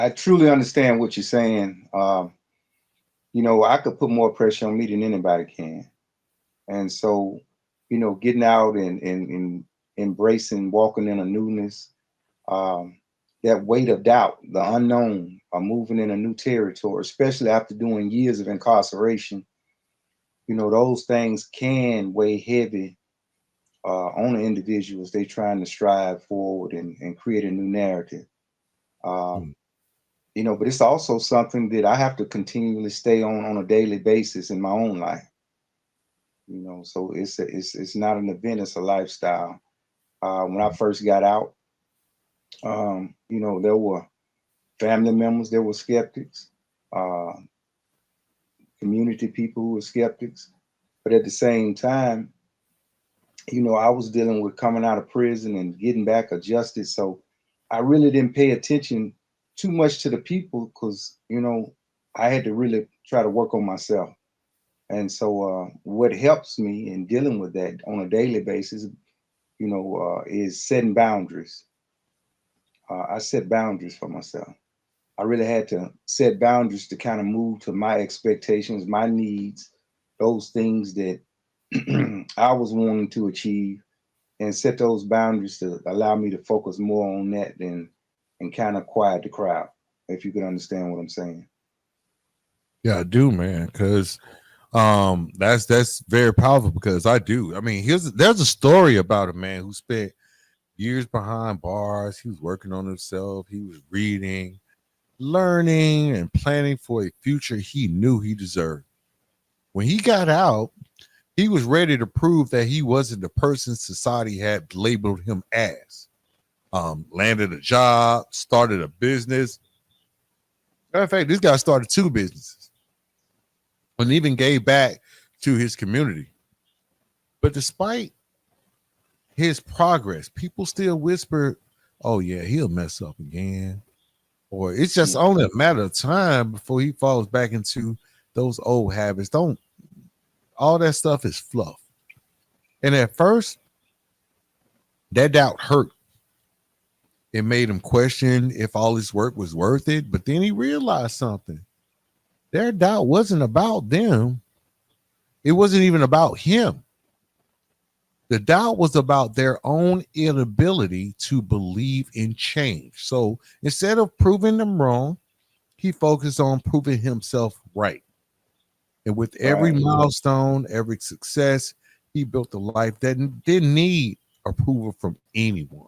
I truly understand what you're saying. I could put more pressure on me than anybody can. And so, getting out and embracing, walking in a newness, um, that weight of doubt, the unknown, moving in a new territory, especially after doing years of incarceration, those things can weigh heavy on the individuals. They trying to strive forward and create a new narrative. Um, Mm. but it's also something that I have to continually stay on a daily basis in my own life. So it's not an event; it's a lifestyle. When I first got out, there were family members, there were skeptics, uh, community people who were skeptics, but at the same time, I was dealing with coming out of prison and getting back adjusted. So I really didn't pay attention too much to the people because, I had to really try to work on myself. And so what helps me in dealing with that on a daily basis, is setting boundaries. I set boundaries for myself. I really had to set boundaries to kind of move to my expectations, my needs, those things that I was wanting to achieve, and set those boundaries to allow me to focus more on that than and kind of quiet the crowd, if you can understand what I'm saying. Yeah, I do, man. Because that's very powerful. Because I do. I mean, there's a story about a man who spent years behind bars. He was working on himself. He was reading, learning, and planning for a future he knew he deserved. When he got out, he was ready to prove that he wasn't the person society had labeled him as. Landed a job, started a business. Matter of fact, this guy started two businesses and even gave back to his community. But despite his progress, people still whisper, "Oh yeah, he'll mess up again," or it's just Yeah. only a matter of time before he falls back into those old habits. Don't All that stuff is fluff. And at first, that doubt hurt. It made him question if all his work was worth it. But then he realized something. Their doubt wasn't about them. It wasn't even about him. The doubt was about their own inability to believe in change. So instead of proving them wrong, he focused on proving himself right. And with every Right. milestone, every success, he built a life that didn't need approval from anyone.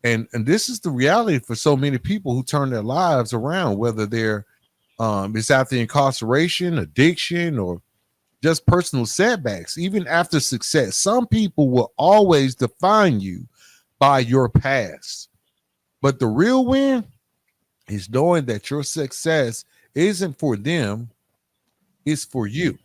And this is the reality for so many people who turn their lives around, whether they're it's after incarceration, addiction, or just personal setbacks. Even after success, some people will always define you by your past. But the real win is knowing that your success isn't for them, it's for you.